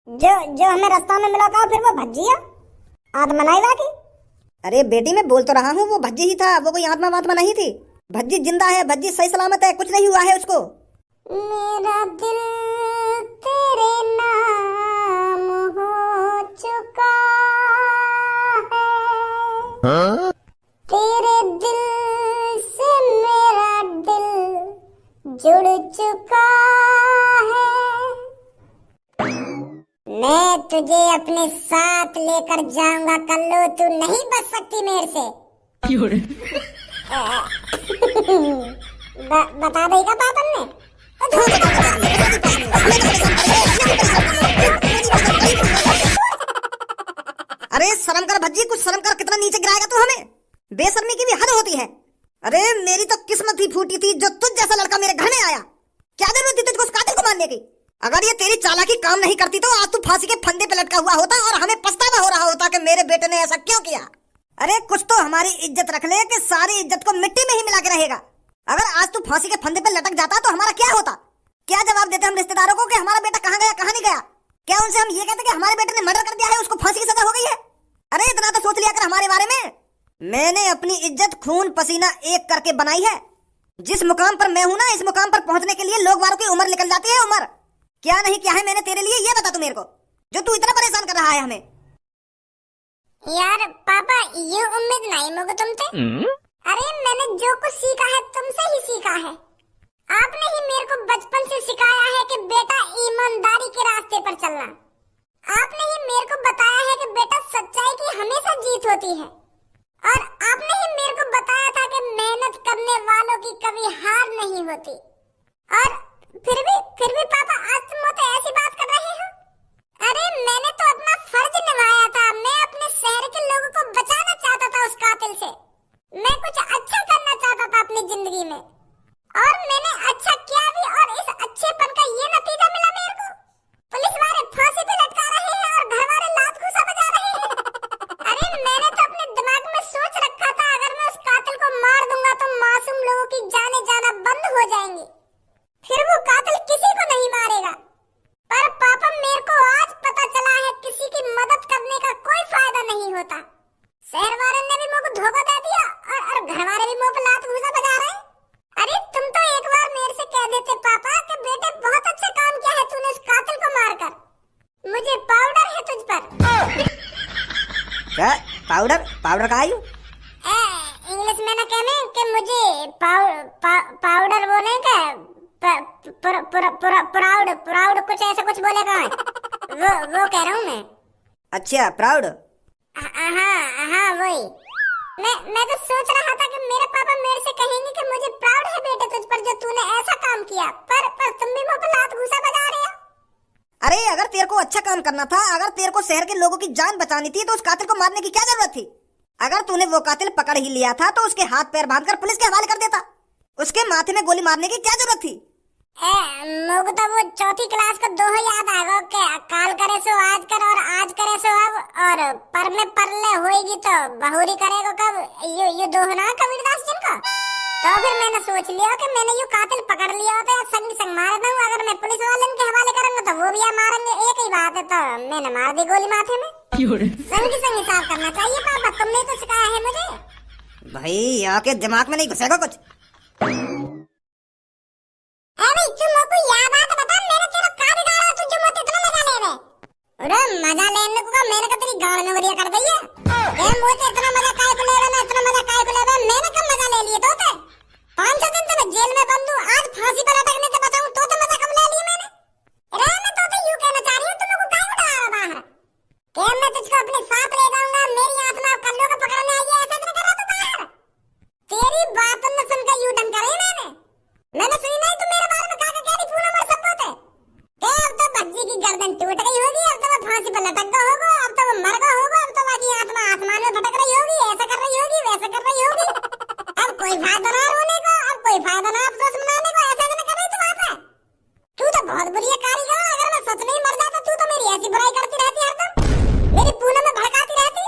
जो जो हमें रास्ता में मिला था फिर वो भज्जिया आत्मनाई की। अरे बेटी मैं बोल तो रहा हूँ वो भज्जी ही था, वो कोई आत्मा वात्मा नहीं थी। भज्जी जिंदा है, भज्जी सही सलामत है, कुछ नहीं हुआ है उसको। मेरा दिल तेरे नाम हो चुका है। हाँ? तेरे दिल से मेरा दिल जुड़ चुका है। मैं तुझे अपने साथ लेकर जाऊंगा कल्लू, तू नहीं बच सकती मेरे से। बता देगा पापन ने। अरे शर्म कर भज्जी, कुछ शर्म कर, कितना नीचे गिराएगा तू हमें। बेशर्मी की भी हद होती है। अरे मेरी तो किस्मत ही फूटी थी जो तुझ जैसा लड़का मेरे घर में आया। क्या जरूरत थी तुझको उस कातिल को मारने की? अगर ये तेरी चालाकी काम नहीं करती तो आज तू फांसी के फंदे पे लटका हुआ होता और हमें पछतावा हो रहा होता कि मेरे बेटे ने ऐसा क्यों किया। अरे कुछ तो हमारी इज्जत रख ले कि सारी इज्जत को मिट्टी में ही मिला के रहेगा। अगर आज तू फांसी के फंदे पे लटक जाता तो हमारा क्या होता? क्या जवाब देते हम रिश्तेदारों को कि हमारा बेटा कहाँ गया कहाँ नहीं गया? क्या उनसे हम ये कहते कि हमारे बेटे ने मर्डर कर दिया है, उसको फांसी की सजा हो गई है? अरे इतना तो सोच लिया कर हमारे बारे में। मैंने अपनी इज्जत खून पसीना एक करके बनाई है। जिस मुकाम पर मैं हूँ ना, इस मुकाम पर पहुंचने के लिए लोग वालों की उम्र निकल जाती है। उम्र क्या नहीं क्या है मैंने तेरे लिए, ये बता तू मेरे को, जो तू इतना परेशान कर रहा है हमें। यार पापा ये उम्मीद नहीं मुझे तुमसे। अरे मैंने जो कुछ सीखा है तुमसे ही सीखा है। आपने ही मेरे को बचपन से सिखाया है कि बेटा ईमानदारी के रास्ते पर चलना। आपने ही मेरे को बताया है कि बेटा सच्चाई की हमेशा जीत होती है। और आपने ही मेरे को बताया था कि मेहनत करने वालों की कभी हार नहीं होती। और फिर भी पापा आज तुम मुझसे ऐसी बात कर रहे हो। अरे मैंने तो अपना फर्ज निभाया था। मैं अपने शहर के लोगों को बचाना चाहता था उस कातिल से। मैं कुछ अच्छा करना चाहता था अपनी जिंदगी में और मैंने अच्छा किया भी। और इस अच्छेपन का ये नतीजा मिला मेरे को। पुलिस वाले फांसी पे लटका रहे हैं और घर वाले लात घूसा बजा रहे हैं। अरे मैंने तो अपने दिमाग में सोच रखा था अगर मैं उस कातिल को मार दूंगा तो मासूम लोगों की जाने जाना बंद हो जाएंगी, फिर वो कातिल किसी को नहीं मारेगा। पर पापा मेरे को आज पता चला है किसी की मदद करने का कोई फायदा नहीं होता। शहर वाले ने भी मुझे को धोखा दे दिया और घर वाले भी मुंह पे लात घूसा बजा रहे हैं। अरे तुम तो एक बार मेरे से कह देते पापा कि बेटे बहुत अच्छा काम किया है तूने उस कातिल को मारकर। मुझे पाउडर है तुझ पर। क्या पाउडर? पाउडर का आयु इंग्लिश में ना कहने कि मुझे पाउडर बोले का प्राउड कुछ ऐसा कुछ बोलेगा। वो कह रहा हूँ मैं। अच्छा प्राउड। हाँ वही। मैं तो सोच रहा था कि मेरे पापा मेरे से कहेंगे कि मुझे प्राउड है बेटे तुझ पर जो तूने ऐसा काम किया। पर तुम भी मुंह पे लात घूसा बजा रहे हो। अरे अगर तेरे को अच्छा काम करना था, अगर तेरे को शहर के लोगों की जान बचानी थी तो उस कातिल को मारने की क्या जरूरत थी? अगर तूने वो कातिल पकड़ ही लिया था तो उसके हाथ पैर बांधकर पुलिस के हवाले कर देता। उसके माथे में गोली मारने की क्या जरूरत थी? मुझे तो वो चौथी क्लास का दोहा याद आ गया कि काल करे सो आज कर और आज करे सो अब, और पर में परले होएगी तो बहुरी करेगा कब। ये दोहा ना कबीरदास जी का। तो फिर मैंने सोच लिया कि मैंने ये कातिल पकड़ लिया होता है संग संग मार दूं। अगर मैं पुलिस वाले के हवाले करूंगा तो वो भी मारेंगे, एक ही बात है। तो मैंने मार दी गोली माथे में। संग संग हिसाब करना चाहिए पापा, तुमने तो सिखाया है मुझे। भाई यहाँ के दिमाग में नहीं घुसेगा कुछ। अरे तुम को यह बात बता, मैंने तेरा का बिगाड़ा तू जो मत इतना मजा ले रहे। अरे मजा लेने को मैंने का तेरी गाड़ में बढ़िया कर दी है। ए मुझे इतना मजा काहे को ले रहा ना, इतना मजा काहे को ले रहा? मैंने कब मजा ले लिए? तो 5-6 दिन तो मैं जेल में बंद हूं, आज फांसी पर लटकने से बताऊं तो मजा कब ले लिए मैंने? अरे मैं तो यूं कहना चाह रही हूं तुम लोग काहे उठा रहा बाहर कि मैं तुझको अपने साथ ले जाऊंगा, मेरी आत्मा कल्लू को पकड़ने आई है, ऐसा नहीं कर रहा तू बाहर। तेरी बात न सुनकर यू ढंग करे मैंने सुनी नहीं। तू मेरे बारे में काका कह रही पूरा मर सब होते के। अब तो भज्जी की गर्दन टूट गई होगी, अब तो वो फांसी पर लटक गया होगा, अब तो वो मर गया होगा, अब तो बाकी आत्मा आसमान में भटक रही होगी, ऐसा कर रही होगी वैसा कर रही होगी। अब कोई फायदा ना रोने को, अब कोई फायदा ना अफसोस मनाने को, ऐसा नहीं कर रही तू वहां पे। तू तो बहुत बुरी कारीगर है। अगर मैं सच नहीं मर जाता तू तो मेरी ऐसी बुराई करती रहती हरदम, मेरी पूनम में भड़काती रहती।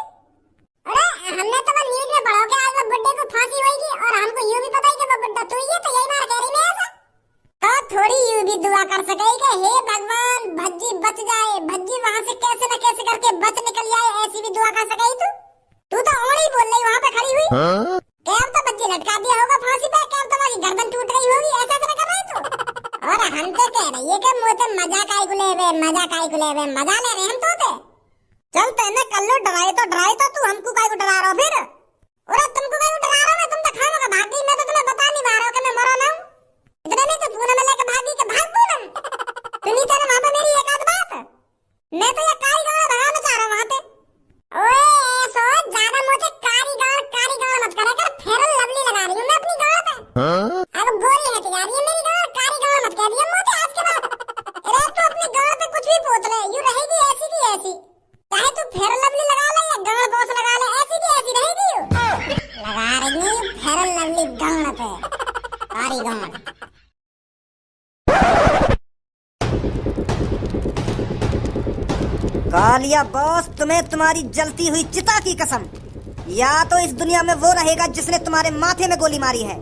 अरे हमने तो न्यूज़ में पढ़ा के आज वो बुड्ढे को फांसी होगी और हमको यूं भी पता ही कि वो बुड्ढा तू ही है, तो यही बात कह रही मैं ऐसा। तो थोड़ी यूं भी दुआ कर सके कि हे भगवान भज्जी बच जाए, भज्जी वहां हमसे कह रही है कि मुझे मजा काहे को ले मजा काहे को ले मजा ले रहे हम तोते। चल तेने कल्लू डराए तो तू हमको काहे को डरा रहा फिर? और तुमको काहे को डरा रहा? मैं तुम तो खाना का भागी, मैं तो तुम्हें बता नहीं पा रहा कि मैं मरा ना हूं। इतना नहीं तो पूनम में लेके भागी के भाग पूनम। सुनी तेरे वहां पे मेरी एक आध बात, मैं तो ये कारीगर भगाना चाह रहा हूं वहां पे। ओए ऐसो ज्यादा मुझे कारीगर मत करा कर, फेरल लवली लगा रही हूं मैं अपनी गाल पे। अब गोरी हट जा रही है मेरी गाल, कारीगर मत कह दिया मुझे आज के बाद। अरे तू अपनी गाल पे कुछ भी पोत ले, यूं रहेगी ऐसी की ऐसी। चाहे तू फेरल लवली लगा ले या गाल बॉस लगा ले, ऐसी की ऐसी रहेगी यूं। लगा रही है फेरल लवली गाल पे कारीगर। कालिया बॉस, तुम्हें तुम्हारी जलती हुई चिता की कसम, या तो इस दुनिया में वो रहेगा जिसने तुम्हारे माथे में गोली मारी है,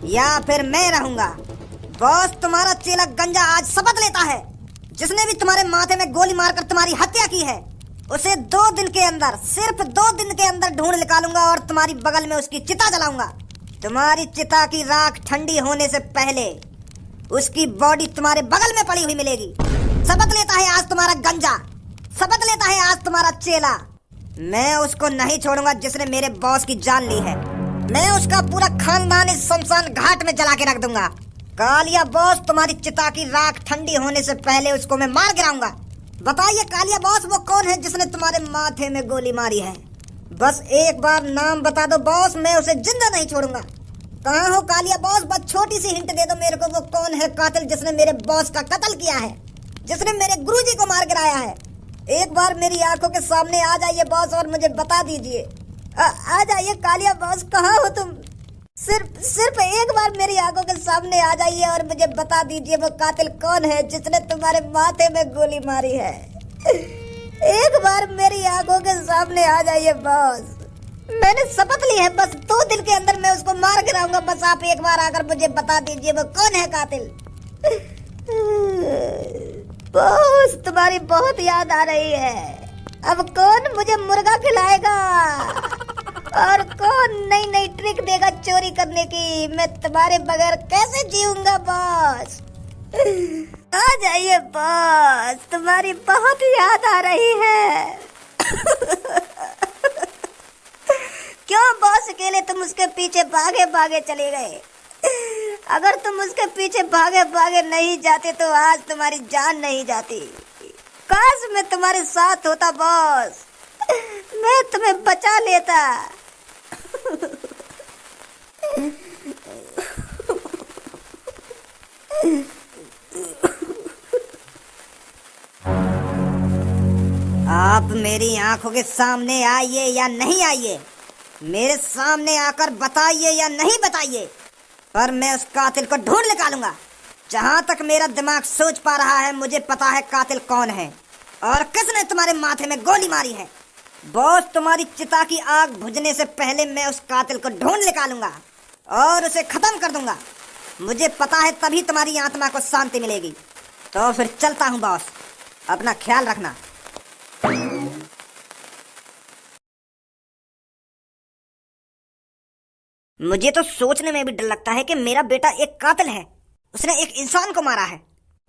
या फिर मैं रहूंगा। बॉस, तुम्हारा चेला गंजा आज शपथ लेता है जिसने भी तुम्हारे माथे में गोली मारकर तुम्हारी हत्या की है उसे 2 दिन के अंदर, सिर्फ 2 दिन के अंदर ढूंढ निकालूंगा और तुम्हारी बगल में उसकी चिता जलाऊंगा। तुम्हारी चिता की राख ठंडी होने से पहले उसकी बॉडी तुम्हारे बगल में पड़ी हुई मिलेगी। शपथ लेता है आज तुम्हारा गंजा, शपथ लेता है आज तुम्हारा चेला। मैं उसको नहीं छोड़ूंगा जिसने मेरे बॉस की जान ली है। मैं उसका पूरा खानदान इस शमशान घाट में जला के रख दूंगा। कालिया बॉस, तुम्हारी चिता की राख ठंडी होने से पहले उसको मैं मार गिराऊंगा। बताइए कालिया बॉस, वो कौन है जिसने तुम्हारे माथे में गोली मारी है? बस एक बार नाम बता दो बॉस, मैं उसे जिंदा नहीं छोड़ूंगा। कहाँ हो कालिया बॉस? बस छोटी सी हिंट दे दो मेरे को, वो कौन है कातिल जिसने मेरे बॉस का कत्ल किया है, जिसने मेरे गुरुजी को मार गिराया है? एक बार मेरी आंखों के सामने आ जाइए बॉस और मुझे बता दीजिए। आ जाइए कालिया बॉस, कहाँ हो तुम? सिर्फ एक बार मेरी आंखों के सामने आ जाइए और मुझे बता दीजिए वो कातिल कौन है जिसने तुम्हारे माथे में गोली मारी है। एक बार मेरी आंखों के सामने आ जाइए बॉस, मैंने शपथ ली है, बस 2 दिन के अंदर मैं उसको मार गिराऊंगा। बस आप एक बार आकर मुझे बता दीजिए वो कौन है कातिल। बॉस, तुम्हारी बहुत याद आ रही है। अब कौन मुझे मुर्गा खिलाएगा और कौन नई नई ट्रिक देगा चोरी करने की? मैं तुम्हारे बगैर कैसे जीऊंगा बॉस? आ जाइए बॉस, तुम्हारी बहुत याद आ रही है। क्यों बॉस, अकेले तुम उसके पीछे भागे भागे चले गए? अगर तुम उसके पीछे भागे भागे नहीं जाते तो आज तुम्हारी जान नहीं जाती। काश मैं तुम्हारे साथ होता बॉस, मैं तुम्हें बचा लेता। आप मेरी आंखों के सामने आइए या नहीं आइए, मेरे सामने आकर बताइए या नहीं बताइए, पर मैं उस कातिल को ढूंढ निकालूंगा। जहां तक मेरा दिमाग सोच पा रहा है मुझे पता है कातिल कौन है और किसने तुम्हारे माथे में गोली मारी है। बॉस, तुम्हारी चिता की आग बुझने से पहले मैं उस कातिल को ढूंढ निकालूंगा और उसे खत्म कर दूंगा। मुझे पता है तभी तुम्हारी आत्मा को शांति मिलेगी। तो फिर चलता हूँ बॉस, अपना ख्याल रखना। मुझे तो सोचने में भी डर लगता है कि मेरा बेटा एक कातिल है, उसने एक इंसान को मारा है।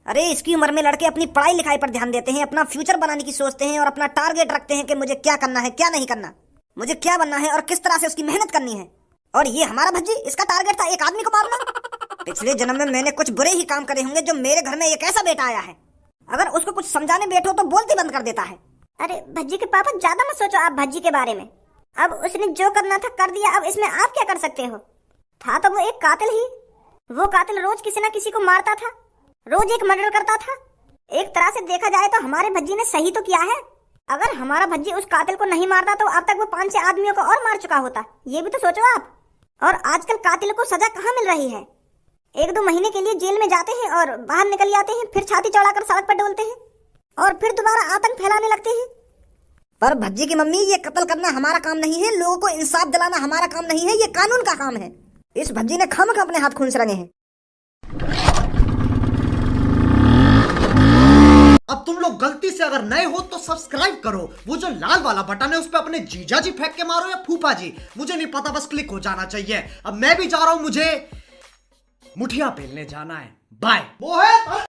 अरे इसकी उम्र में लड़के अपनी पढ़ाई लिखाई पर ध्यान देते हैं, अपना फ्यूचर बनाने की सोचते हैं और अपना टारगेट रखते हैं कि मुझे क्या करना है क्या नहीं करना, मुझे क्या बनना है और किस तरह से उसकी मेहनत करनी है। और ये हमारा भज्जी, इसका टारगेट था एक आदमी को मारना। पिछले जन्म में मैंने कुछ बुरे ही काम करे होंगे जो मेरे घर में एक ऐसा बेटा आया है, अगर उसको कुछ समझाने बैठो तो बोलती बंद कर देता है। अरे भज्जी के पापा, ज्यादा मत सोचो आप भज्जी के बारे में। अब उसने जो करना था कर दिया, अब इसमें आप क्या कर सकते हो? था तो वो एक कातिल ही। वो कातिल रोज किसी ना किसी को मारता था, रोज एक मर्डर करता था। एक तरह से देखा जाए तो हमारे भज्जी ने सही तो किया है। अगर हमारा भज्जी उस कातिल को नहीं मारता तो अब तक वो 5-6 आदमियों को और मार चुका होता। ये भी तो सोचो आप। और आजकल कातिल को सजा कहाँ मिल रही है? 1-2 महीने के लिए जेल में जाते हैं और बाहर निकल जाते हैं, फिर छाती चढ़ाकर सड़क पर डोलते हैं और फिर दोबारा आतंक फैलाने लगते हैं। पर भज्जी की मम्मी, ये कत्ल करना हमारा काम नहीं है, लोगों को इंसाफ दिलाना हमारा काम नहीं है, ये कानून का काम है। इस भज्जी ने खामखा अपने हाथ खून से रंगे हैं। अब तुम लोग गलती से अगर नए हो तो सब्सक्राइब करो, वो जो लाल वाला बटन है उस पर अपने जीजा जी फेंक के मारो या फूफा जी, मुझे नहीं पता, बस क्लिक हो जाना चाहिए। अब मैं भी जा रहा हूं, मुझे मुठिया बेलने जाना है। बाय।